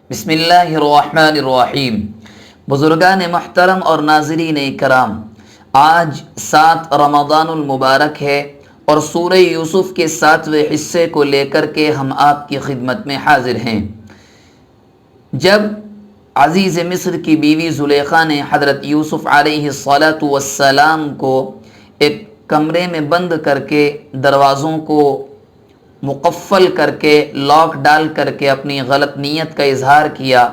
بسم اللہ الرحمن الرحیم۔ بزرگان محترم اور ناظرین کرام، آج 7 رمضان المبارک ہے اور سورہ یوسف کے 7ویں حصے کو لے کر کے ہم آپ کی خدمت میں حاضر ہیں۔ جب عزیز مصر کی بیوی زلیخا نے حضرت یوسف علیہ السلام کو ایک کمرے میں بند کر کے دروازوں کو مقفل کر کے لاک ڈال کر کے اپنی غلط نیت کا اظہار کیا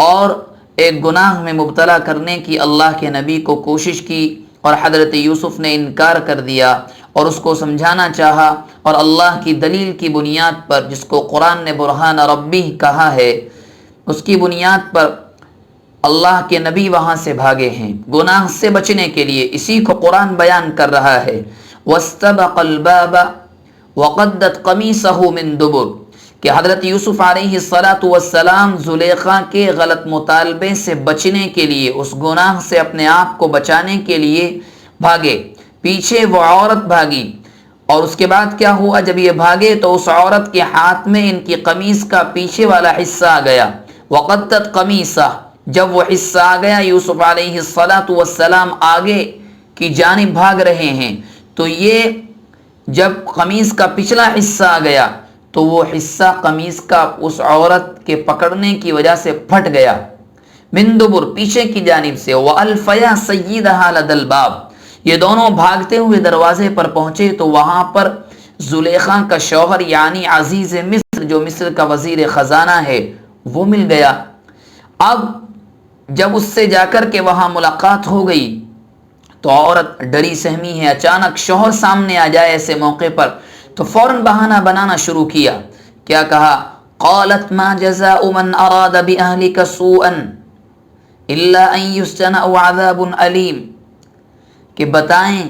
اور ایک گناہ میں مبتلا کرنے کی اللہ کے نبی کو کوشش کی، اور حضرت یوسف نے انکار کر دیا اور اس کو سمجھانا چاہا، اور اللہ کی دلیل کی بنیاد پر، جس کو قرآن نے برہان ربی کہا ہے، اس کی بنیاد پر اللہ کے نبی وہاں سے بھاگے ہیں گناہ سے بچنے کے لیے۔ اسی کو قرآن بیان کر رہا ہے، وَاسْتَبَقَ الْبَابَ وَقَدَّتْ قَمِيصَهُ مِن دُبُرٍ، کہ حضرت یوسف علیہ السلام زلیخا کے غلط مطالبے سے بچنے کے لیے، اس گناہ سے اپنے آپ کو بچانے کے لیے بھاگے۔ پیچھے وہ عورت بھاگی، اور اس کے بعد کیا ہوا؟ جب یہ بھاگے تو اس عورت کے ہاتھ میں ان کی قمیص کا پیچھے والا حصہ آ گیا۔ وَقَدَّتْ قَمِيصَهُ، جب وہ حصہ آ گیا، یوسف علیہ السلام آگے کی جانب بھاگ رہے ہیں، تو یہ جب قمیص کا پچھلا حصہ آ گیا تو وہ حصہ قمیص کا اس عورت کے پکڑنے کی وجہ سے پھٹ گیا، من دبر، پیچھے کی جانب سے۔ وَأَلْفَيَا سَيِّدَهَا لَدَى الْبَابِ، یہ دونوں بھاگتے ہوئے دروازے پر پہنچے تو وہاں پر زلیخا کا شوہر یعنی عزیز مصر، جو مصر کا وزیر خزانہ ہے، وہ مل گیا۔ اب جب اس سے جا کر کے وہاں ملاقات ہو گئی تو عورت ڈری سہمی ہے، اچانک شوہر سامنے آ جائے ایسے موقع پر تو فوراً بہانہ بنانا شروع کیا۔ کیا کہا؟ قالت ما جزاء من اراد باهلك سوءا الا ان يسجن او عذاب الیم، کہ بتائیں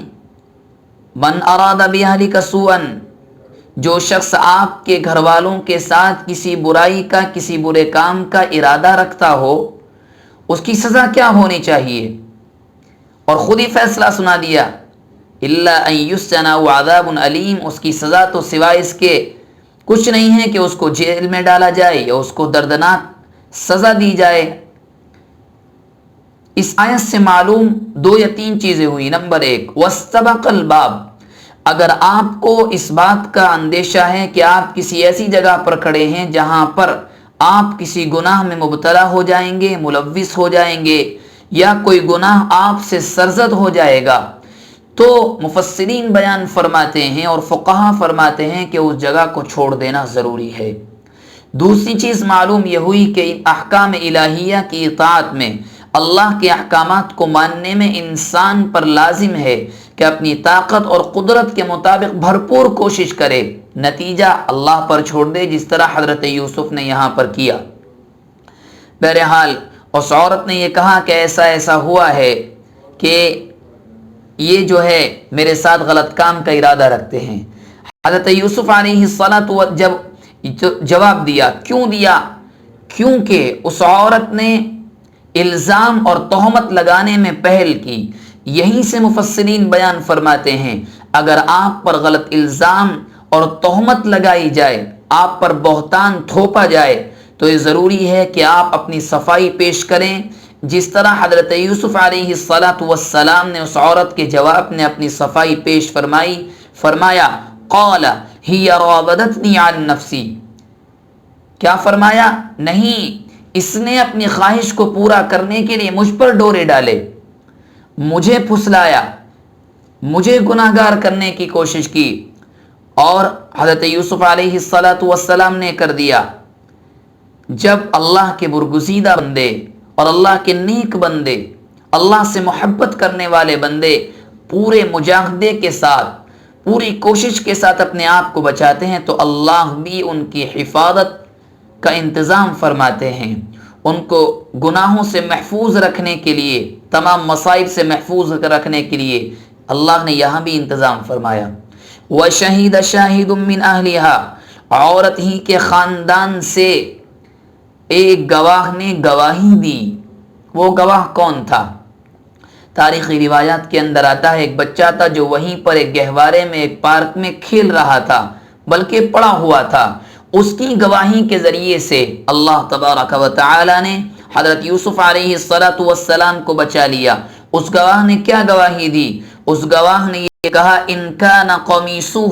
من اراد باهلك سوءا، جو شخص آپ کے گھر والوں کے ساتھ کسی برائی کا، کسی برے کام کا ارادہ رکھتا ہو، اس کی سزا کیا ہونی چاہیے؟ اور خود ہی فیصلہ سنا دیا، الا ان یسجن او عذاب الیم، اس کی سزا تو سوائے اس کے کچھ نہیں ہے کہ اس کو جیل میں ڈالا جائے یا اس کو دردناک سزا دی جائے۔ اس آیت سے معلوم 2 یا 3 چیزیں ہوئی۔ نمبر 1، واستبق الباب، اگر آپ کو اس بات کا اندیشہ ہے کہ آپ کسی ایسی جگہ پر کھڑے ہیں جہاں پر آپ کسی گناہ میں مبتلا ہو جائیں گے، ملوث ہو جائیں گے، یا کوئی گناہ آپ سے سرزد ہو جائے گا، تو مفسرین بیان فرماتے ہیں اور فقہا فرماتے ہیں کہ اس جگہ کو چھوڑ دینا ضروری ہے۔ دوسری چیز معلوم یہ ہوئی کہ احکام الہیہ کی اطاعت میں، اللہ کے احکامات کو ماننے میں انسان پر لازم ہے کہ اپنی طاقت اور قدرت کے مطابق بھرپور کوشش کرے، نتیجہ اللہ پر چھوڑ دے، جس طرح حضرت یوسف نے یہاں پر کیا۔ بہرحال اس عورت نے یہ کہا کہ ایسا ایسا ہوا ہے کہ یہ جو ہے میرے ساتھ غلط کام کا ارادہ رکھتے ہیں۔ حضرت یوسف علیہ السلام جب جواب دیا، کیوں دیا؟ کیونکہ اس عورت نے الزام اور تہمت لگانے میں پہل کی۔ یہیں سے مفسرین بیان فرماتے ہیں، اگر آپ پر غلط الزام اور تہمت لگائی جائے، آپ پر بہتان تھوپا جائے، تو یہ ضروری ہے کہ آپ اپنی صفائی پیش کریں، جس طرح حضرت یوسف علیہ السلام نے اس عورت کے جواب میں اپنی صفائی پیش فرمایا قال ہی راودتنی عن نفسی، کیا فرمایا؟ نہیں، اس نے اپنی خواہش کو پورا کرنے کے لیے مجھ پر ڈورے ڈالے، مجھے پھسلایا، مجھے گناہگار کرنے کی کوشش کی، اور حضرت یوسف علیہ السلام نے کر دیا۔ جب اللہ کے برگزیدہ بندے اور اللہ کے نیک بندے، اللہ سے محبت کرنے والے بندے پورے مجاہدے کے ساتھ، پوری کوشش کے ساتھ اپنے آپ کو بچاتے ہیں تو اللہ بھی ان کی حفاظت کا انتظام فرماتے ہیں، ان کو گناہوں سے محفوظ رکھنے کے لیے، تمام مصائب سے محفوظ رکھنے کے لیے اللہ نے یہاں بھی انتظام فرمایا۔ وَشَهِدَ شَاهِدٌ مِّنْ أَهْلِهَا، عورت ہی کے خاندان سے ایک گواہ نے گواہی دی۔ وہ گواہ کون تھا؟ تاریخی روایات کے اندر آتا ہے ایک بچہ تھا جو وہیں پر ایک گہوارے میں، ایک پارک میں کھیل رہا تھا، بلکہ پڑا ہوا تھا۔ اس کی گواہی کے ذریعے سے اللہ تبارک و تعالی نے حضرت یوسف علیہ السلام کو بچا لیا۔ اس گواہ نے کیا گواہی دی؟ اس گواہ نے یہ کہا ان کان قمیصہ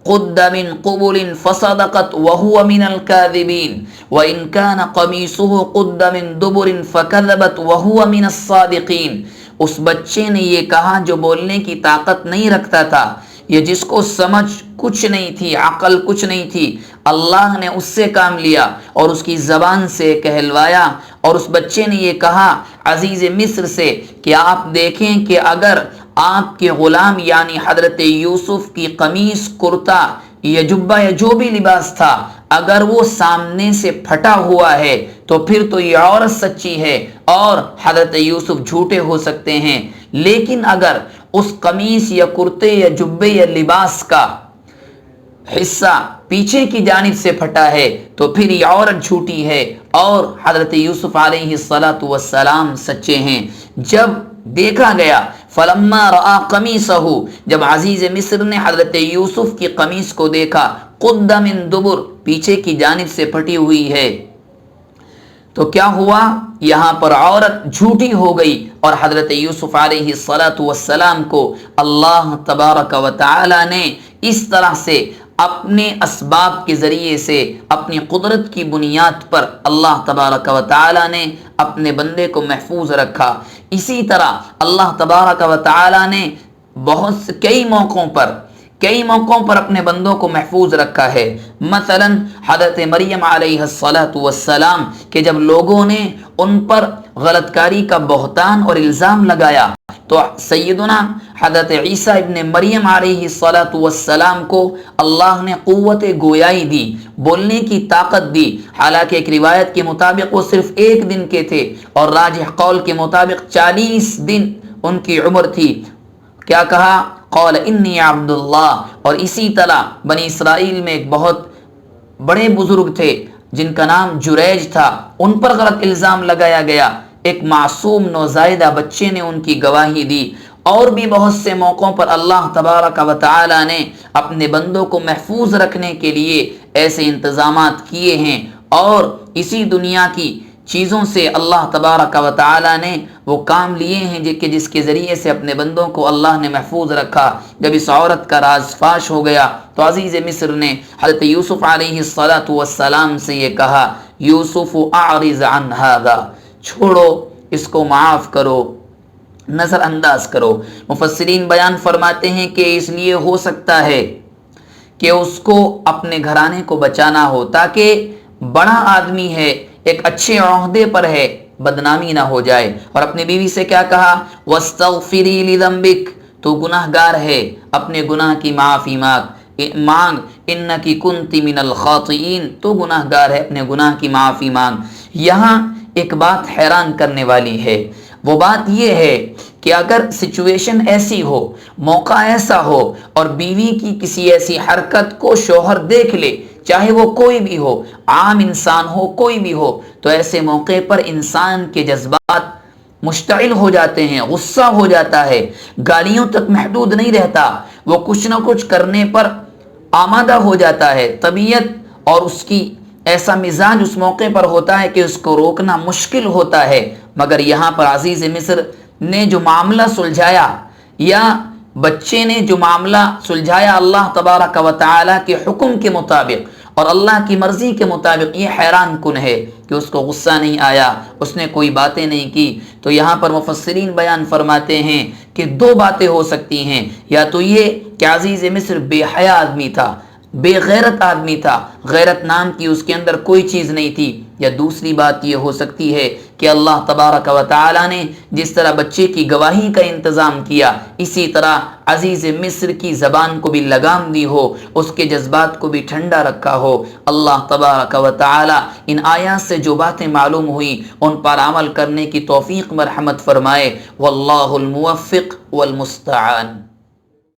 قد من قبل فصدقت وهو من الكاذبین وان کان قمیصہ قد من دبر فکذبت وهو من الصادقین۔ اس بچے نے یہ کہا جو بولنے کی طاقت نہیں رکھتا تھا، یہ جس کو سمجھ کچھ نہیں تھی، عقل کچھ نہیں تھی، اللہ نے اس سے کام لیا اور اس کی زبان سے کہلوایا۔ اور اس بچے نے یہ کہا عزیز مصر سے کہ آپ دیکھیں کہ اگر آپ کے غلام یعنی حضرت یوسف کی قمیص، کرتا یا جبہ یا جو بھی لباس تھا، اگر وہ سامنے سے پھٹا ہوا ہے تو پھر تو یہ عورت سچی ہے اور حضرت یوسف جھوٹے ہو سکتے ہیں، لیکن اگر اس قمیص یا کرتے یا جبے یا لباس کا حصہ پیچھے کی جانب سے پھٹا ہے تو پھر یہ عورت جھوٹی ہے اور حضرت یوسف علیہ السلام سچے ہیں۔ جب دیکھا گیا فلما رآ قمیصہ، جب عزیز مصر نے حضرت یوسف کی قمیص کو دیکھا قد من دبر، پیچھے کی جانب سے پھٹی ہوئی ہے، تو کیا ہوا؟ یہاں پر عورت جھوٹی ہو گئی اور حضرت یوسف علیہ السلام کو اللہ تبارک و تعالی نے اس طرح سے اپنے اسباب کے ذریعے سے اپنی قدرت کی بنیاد پر اللہ تبارک و تعالی نے اپنے بندے کو محفوظ رکھا۔ اسی طرح اللہ تبارک و تعالی نے کئی موقعوں پر اپنے بندوں کو محفوظ رکھا ہے۔ مثلا حضرت مریم علیہ السلام کہ جب لوگوں نے ان پر غلط کاری کا بہتان اور الزام لگایا تو سیدنا حضرت عیسیٰ ابن مریم علیہ السلام کو اللہ نے قوت گویائی دی، بولنے کی طاقت دی۔ حالانکہ ایک روایت کے مطابق وہ صرف 1 دن کے تھے اور راجح قول کے مطابق 40 دن ان کی عمر تھی۔ کیا کہا؟ قال انی عبد اللہ۔ اور اسی طرح بنی اسرائیل میں ایک بہت بڑے بزرگ تھے جن کا نام جریج تھا، ان پر غلط الزام لگایا گیا، ایک معصوم نوزائیدہ بچے نے ان کی گواہی دی۔ اور بھی بہت سے موقعوں پر اللہ تبارک و تعالی نے اپنے بندوں کو محفوظ رکھنے کے لیے ایسے انتظامات کیے ہیں، اور اسی دنیا کی چیزوں سے اللہ تبارک و تعالی نے وہ کام لیے ہیں کہ جس کے ذریعے سے اپنے بندوں کو اللہ نے محفوظ رکھا۔ جب اس عورت کا راز فاش ہو گیا تو عزیز مصر نے حضرت یوسف علیہ السلام سے یہ کہا یوسف اعرض عن هذا، چھوڑو اس کو، معاف کرو، نظر انداز کرو۔ مفسرین بیان فرماتے ہیں کہ اس لیے ہو سکتا ہے کہ اس کو اپنے گھرانے کو بچانا ہو، تاکہ بڑا آدمی ہے، ایک اچھے عہدے پر ہے، بدنامی نہ ہو جائے۔ اور اپنی بیوی سے کیا کہا؟ واستغفری لذنبک، تو گناہ گار ہے، اپنے گناہ کی معافی مانگ، انکی کنتی من الخاطئین، تو گناہ گار ہے، اپنے گناہ کی معافی مانگ۔ یہاں ایک بات حیران کرنے والی ہے، وہ بات یہ ہے کہ اگر سچویشن ایسی ہو، موقع ایسا ہو اور بیوی کی کسی ایسی حرکت کو شوہر دیکھ لے، چاہے وہ کوئی بھی ہو، عام انسان ہو، کوئی بھی ہو، تو ایسے موقع پر انسان کے جذبات مشتعل ہو جاتے ہیں، غصہ ہو جاتا ہے، گالیوں تک محدود نہیں رہتا، وہ کچھ نہ کچھ کرنے پر آمادہ ہو جاتا ہے۔ طبیعت اور اس کی ایسا مزاج اس موقع پر ہوتا ہے کہ اس کو روکنا مشکل ہوتا ہے۔ مگر یہاں پر عزیز مصر نے جو معاملہ سلجھایا، یا بچے نے جو معاملہ سلجھایا اللہ تبارک و تعالی کے حکم کے مطابق اور اللہ کی مرضی کے مطابق، یہ حیران کن ہے کہ اس کو غصہ نہیں آیا، اس نے کوئی باتیں نہیں کی۔ تو یہاں پر مفسرین بیان فرماتے ہیں کہ 2 باتیں ہو سکتی ہیں، یا تو یہ کہ عزیز مصر بے حیا آدمی تھا، بے غیرت آدمی تھا، غیرت نام کی اس کے اندر کوئی چیز نہیں تھی، یا دوسری بات یہ ہو سکتی ہے کہ اللہ تبارک و تعالی نے جس طرح بچے کی گواہی کا انتظام کیا، اسی طرح عزیز مصر کی زبان کو بھی لگام دی ہو، اس کے جذبات کو بھی ٹھنڈا رکھا ہو۔ اللہ تبارک و تعالی ان آیات سے جو باتیں معلوم ہوئی ان پر عمل کرنے کی توفیق مرحمت فرمائے۔ واللہ الموفق والمستعان۔